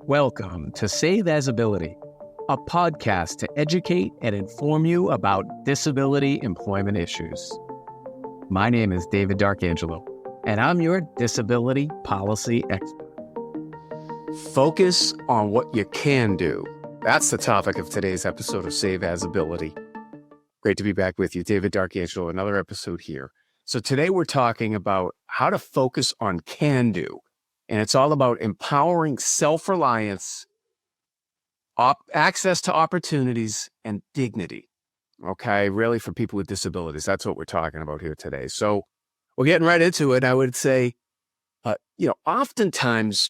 Welcome to Save As Ability, a podcast to educate and inform you about disability employment issues. My name is David D'Arcangelo, and I'm your disability policy expert. Focus on what you can do. That's the topic of today's episode of Save As Ability. Great to be back with you, David D'Arcangelo, another episode here. So today we're talking about how to focus on can do. And it's all about empowering self-reliance, access to opportunities, and dignity. Okay, really for people with disabilities. That's what we're talking about here today. So we're getting right into it. I would say, oftentimes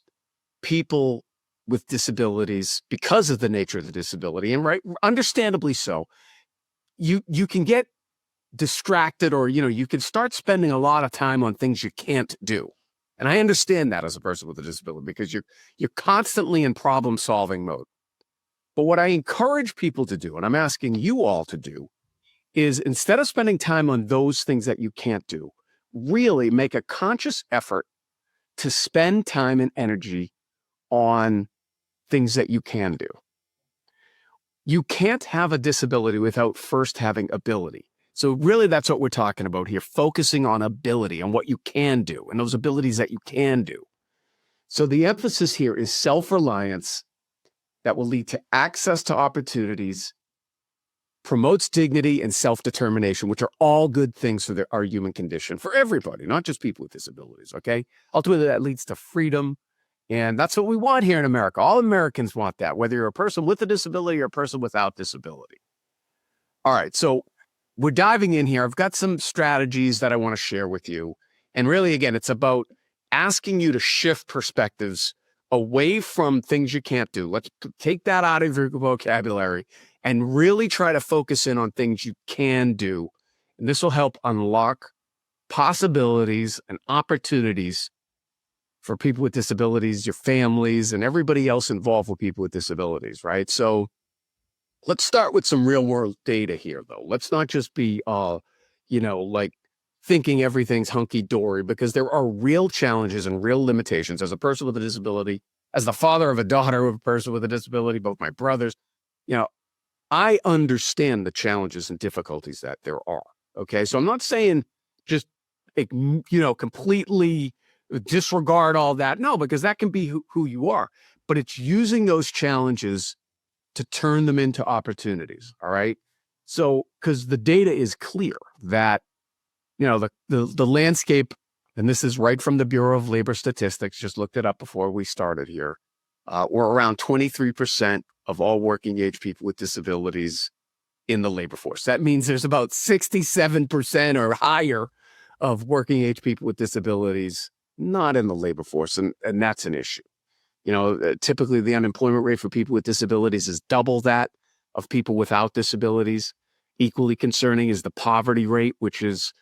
people with disabilities, because of the nature of the disability, and understandably so, you can get distracted, or you can start spending a lot of time on things you can't do. And I understand that as a person with a disability, because you're constantly in problem solving mode. But what I encourage people to do, and I'm asking you all to do, is instead of spending time on those things that you can't do, really make a conscious effort to spend time and energy on things that you can do. You can't have a disability without first having ability. So really, that's what we're talking about here, focusing on ability and what you can do and those abilities that you can do. So the emphasis here is self-reliance that will lead to access to opportunities, promotes dignity and self-determination, which are all good things for our human condition, for everybody, not just people with disabilities, okay? Ultimately, that leads to freedom, and that's what we want here in America. All Americans want that, whether you're a person with a disability or a person without disability. All right, so we're diving in here. I've got some strategies that I want to share with you. And really, again, it's about asking you to shift perspectives away from things you can't do. Let's take that out of your vocabulary and really try to focus in on things you can do. And this will help unlock possibilities and opportunities for people with disabilities, your families, and everybody else involved with people with disabilities, right? So let's start with some real world data here, though. Let's not just be, thinking everything's hunky-dory, because there are real challenges and real limitations. As a person with a disability, as the father of a daughter of a person with a disability, both my brothers, I understand the challenges and difficulties that there are. Okay, so I'm not saying just, completely disregard all that. No, because that can be who you are. But it's using those challenges to turn them into opportunities. All right. So, because the data is clear that, the landscape, and this is right from the Bureau of Labor Statistics, just looked it up before we started here, we're around 23% of all working age people with disabilities in the labor force. That means there's about 67% or higher of working age people with disabilities not in the labor force. And that's an issue. Typically the unemployment rate for people with disabilities is double that of people without disabilities. Equally concerning is the poverty rate, which is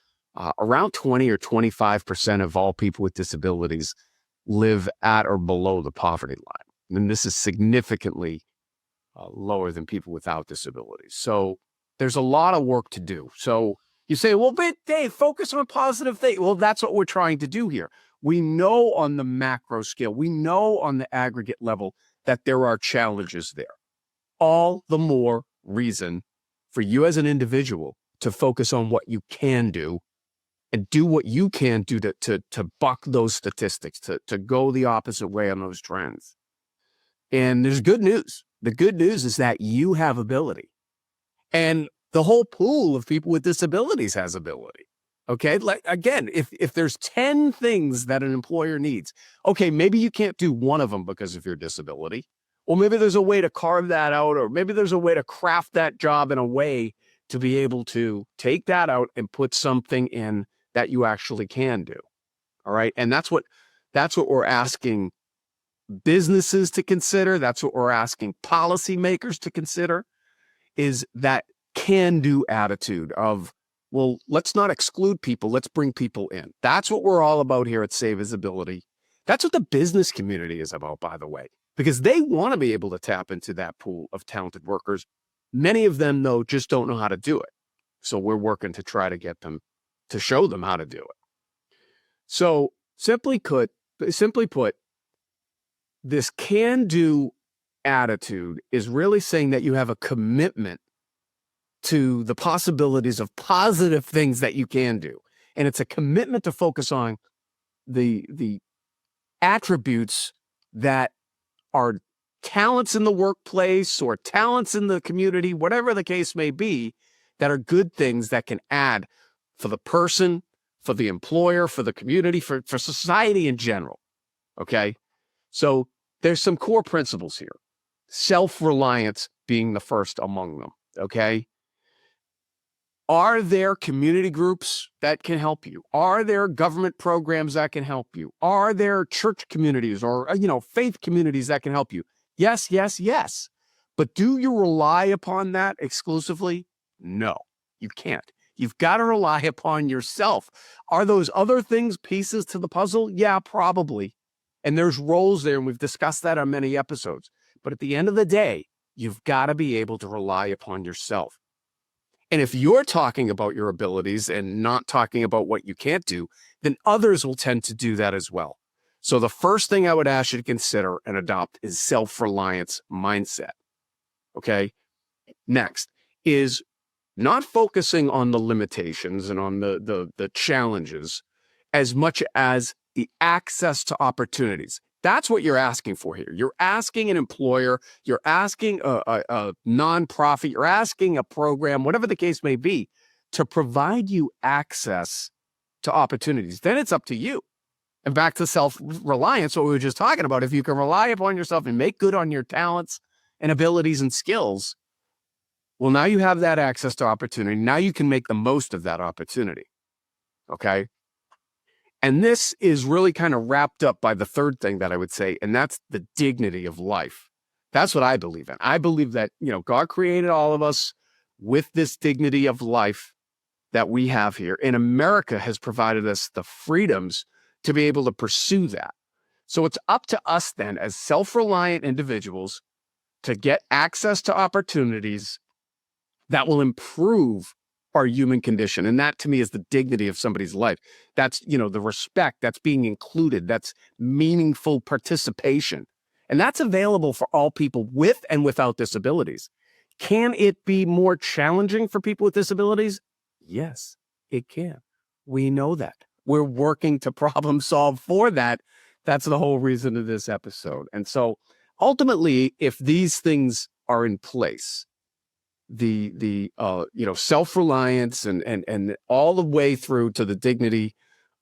around 20 or 25% of all people with disabilities live at or below the poverty line. And this is significantly lower than people without disabilities. So there's a lot of work to do. So you say, well, but Dave, focus on positive things. Well, that's what we're trying to do here. We know on the macro scale, we know on the aggregate level that there are challenges there. All the more reason for you as an individual to focus on what you can do and do what you can do to buck those statistics, to go the opposite way on those trends. And there's good news. The good news is that you have ability. And the whole pool of people with disabilities has ability. Okay, like again, if there's 10 things that an employer needs, okay, maybe you can't do one of them because of your disability. Or maybe there's a way to carve that out, or maybe there's a way to craft that job in a way to be able to take that out and put something in that you actually can do. All right. And that's what we're asking businesses to consider. That's what we're asking policymakers to consider, is that can-do attitude of, well, let's not exclude people. Let's bring people in. That's what we're all about here at Save As Ability. That's what the business community is about, by the way, because they want to be able to tap into that pool of talented workers. Many of them, though, just don't know how to do it. So we're working to try to get them to show them how to do it. So simply put, this can-do attitude is really saying that you have a commitment to the possibilities of positive things that you can do. And it's a commitment to focus on the attributes that are talents in the workplace or talents in the community, whatever the case may be, that are good things that can add for the person, for the employer, for the community, for society in general. Okay? So there's some core principles here. Self-reliance being the first among them. Okay? Are there community groups that can help you? Are there government programs that can help you? Are there church communities or, faith communities that can help you? Yes, yes, yes. But do you rely upon that exclusively? No, you can't. You've got to rely upon yourself. Are those other things pieces to the puzzle? Yeah, probably. And there's roles there, and we've discussed that on many episodes. But at the end of the day, you've got to be able to rely upon yourself. And if you're talking about your abilities and not talking about what you can't do, then others will tend to do that as well. So the first thing I would ask you to consider and adopt is self-reliance mindset. Okay? Next is not focusing on the limitations and on the challenges as much as the access to opportunities. That's what you're asking for here. You're asking an employer, you're asking a nonprofit, you're asking a program, whatever the case may be, to provide you access to opportunities. Then it's up to you. And back to self-reliance, what we were just talking about, if you can rely upon yourself and make good on your talents and abilities and skills, well, now you have that access to opportunity. Now you can make the most of that opportunity. Okay? And this is really kind of wrapped up by the third thing that I would say, and that's the dignity of life. That's what I believe in. I believe that, God created all of us with this dignity of life that we have here. And America has provided us the freedoms to be able to pursue that. So it's up to us then as self-reliant individuals to get access to opportunities that will improve our human condition. And that to me is the dignity of somebody's life. That's, the respect, that's being included, that's meaningful participation. And that's available for all people with and without disabilities. Can it be more challenging for people with disabilities? Yes, it can. We know that. We're working to problem solve for that. That's the whole reason of this episode. And so ultimately, if these things are in place, the self-reliance and all the way through to the dignity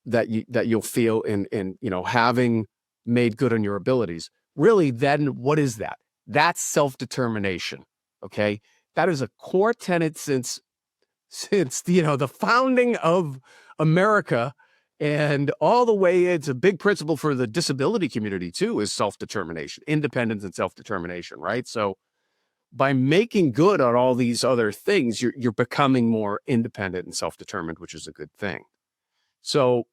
that you'll feel in having made good on your abilities, really, then what is that? That's self-determination. Okay, that is a core tenet since the founding of America, and all the way, it's a big principle for the disability community too, is self-determination, independence and self-determination, right? So by making good on all these other things, you're becoming more independent and self-determined, which is a good thing. So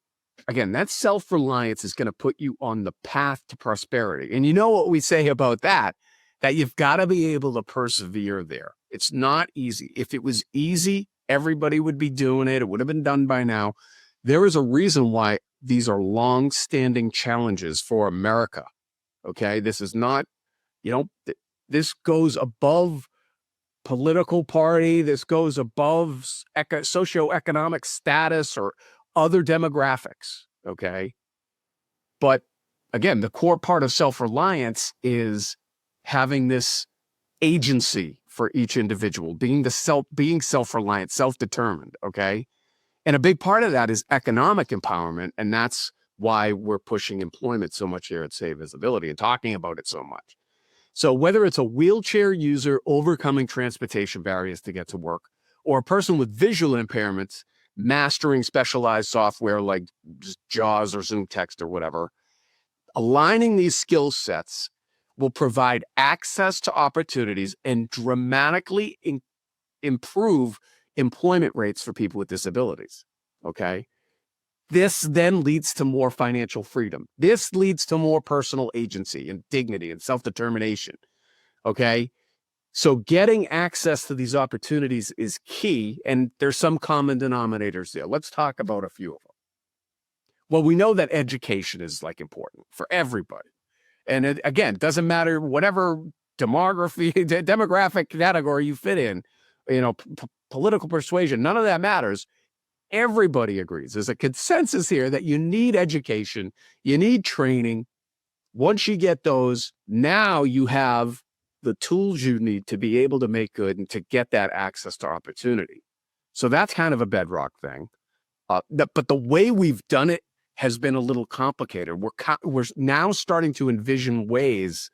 again, that self-reliance is going to put you on the path to prosperity. And you know what we say about that you've got to be able to persevere there. It's not easy. If it was easy, everybody would be doing it. It would have been done by now. There is a reason why these are long-standing challenges for America. Okay, this is not, this goes above political party. This goes above socioeconomic status or other demographics. Okay. But again, the core part of self-reliance is having this agency for each individual, being self-reliant, self-determined. Okay. And a big part of that is economic empowerment. And that's why we're pushing employment so much here at Save Visibility and talking about it so much. So whether it's a wheelchair user overcoming transportation barriers to get to work, or a person with visual impairments mastering specialized software like JAWS or Zoom Text or whatever, aligning these skill sets will provide access to opportunities and dramatically improve employment rates for people with disabilities. Okay. This then leads to more financial freedom. This leads to more personal agency and dignity and self-determination. Okay. So getting access to these opportunities is key. And there's some common denominators there. Let's talk about a few of them. Well, we know that education is important for everybody. And it, again, doesn't matter whatever demographic category you fit in, political persuasion, none of that matters. Everybody agrees. There's a consensus here that you need education, you need training. Once you get those, now you have the tools you need to be able to make good and to get that access to opportunity. So that's kind of a bedrock thing. But the way we've done it has been a little complicated. We're now starting to envision ways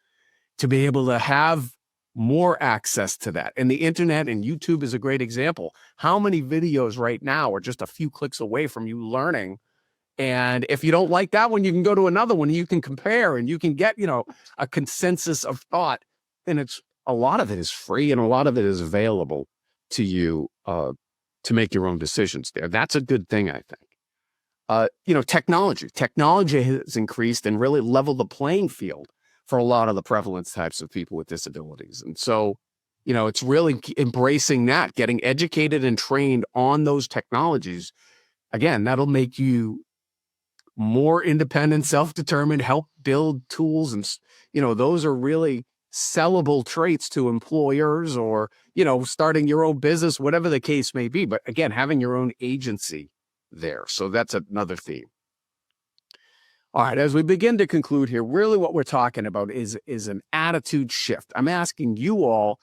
to be able to have more access to that. And the internet and YouTube is a great example. How many videos right now are just a few clicks away from you learning? And if you don't like that one, you can go to another one. You can compare and you can get, a consensus of thought. And a lot of it is free and a lot of it is available to you to make your own decisions there. That's a good thing, I think. Technology has increased and really leveled the playing field for a lot of the prevalence types of people with disabilities. And so, it's really embracing that, getting educated and trained on those technologies. Again, that'll make you more independent, self-determined, help build tools. And, those are really sellable traits to employers or, starting your own business, whatever the case may be. But again, having your own agency there. So that's another theme. All right, as we begin to conclude here, really what we're talking about is an attitude shift. I'm asking you all,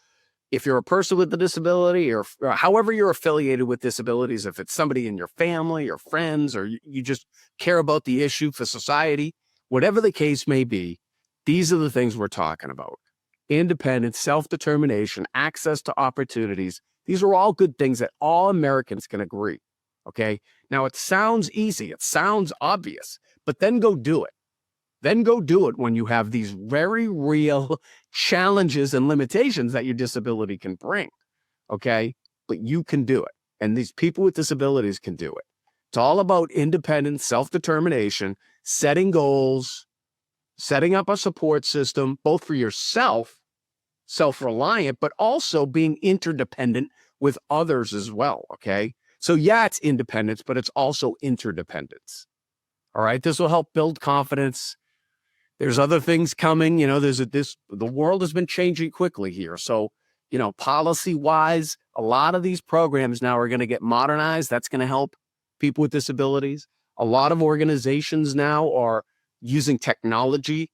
if you're a person with a disability or however you're affiliated with disabilities, if it's somebody in your family or friends, or you just care about the issue for society, whatever the case may be, these are the things we're talking about. Independence, self-determination, access to opportunities. These are all good things that all Americans can agree. Okay. Now it sounds easy. It sounds obvious, but then go do it. Then go do it when you have these very real challenges and limitations that your disability can bring. Okay. But you can do it. And these people with disabilities can do it. It's all about independence, self-determination, setting goals, setting up a support system, both for yourself, self-reliant, but also being interdependent with others as well. Okay. So yeah, it's independence, but it's also interdependence. All right. This will help build confidence. There's other things coming. The world has been changing quickly here. So, policy wise, a lot of these programs now are going to get modernized. That's going to help people with disabilities. A lot of organizations now are using technology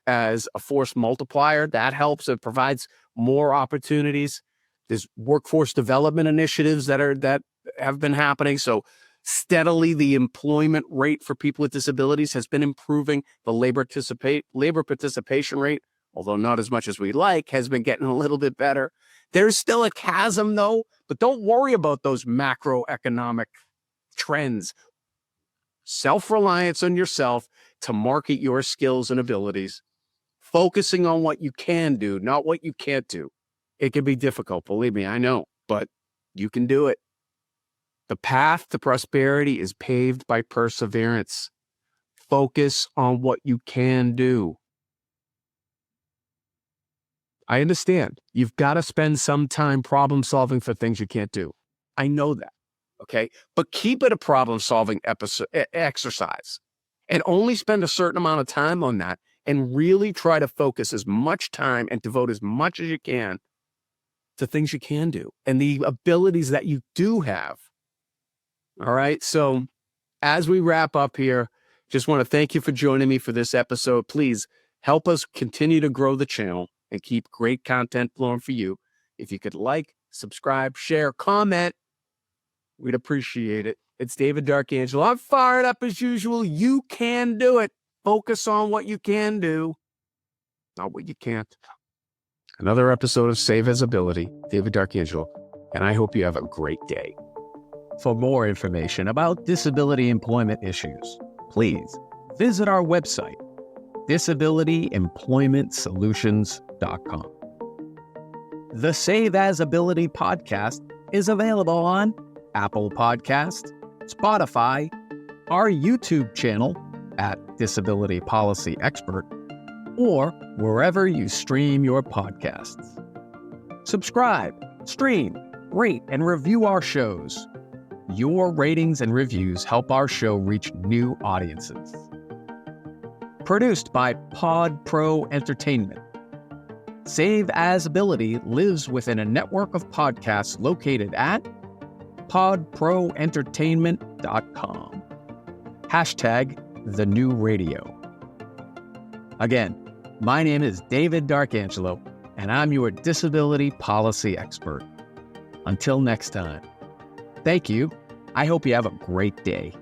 as a force multiplier. That helps. It provides more opportunities. There's workforce development initiatives that have been happening. So steadily, the employment rate for people with disabilities has been improving. The labor participation rate, although not as much as we'd like, has been getting a little bit better. There's still a chasm, though, but don't worry about those macroeconomic trends. Self-reliance on yourself to market your skills and abilities, focusing on what you can do, not what you can't do. It can be difficult, believe me, I know, but you can do it. The path to prosperity is paved by perseverance. Focus on what you can do. I understand. You've got to spend some time problem solving for things you can't do. I know that. Okay. But keep it a problem solving exercise and only spend a certain amount of time on that and really try to focus as much time and devote as much as you can to things you can do and the abilities that you do have. All right. So as we wrap up here, just want to thank you for joining me for this episode. Please help us continue to grow the channel and keep great content flowing for you. If you could like, subscribe, share, comment, we'd appreciate it. It's David Darkangelo. I'm fired up as usual. You can do it. Focus on what you can do, not what you can't. Another episode of Save Visibility, David Darkangelo, and I hope you have a great day. For more information about disability employment issues, please visit our website, disabilityemploymentsolutions.com. The Save As Ability podcast is available on Apple Podcast, Spotify, our YouTube channel at Disability Policy Expert, or wherever you stream your podcasts. Subscribe, stream, rate, and review our shows. Your ratings and reviews help our show reach new audiences. Produced by Pod Pro Entertainment. Save As Ability lives within a network of podcasts located at podproentertainment.com. #TheNewRadio. Again, my name is David Darkangelo, and I'm your disability policy expert. Until next time, thank you. I hope you have a great day.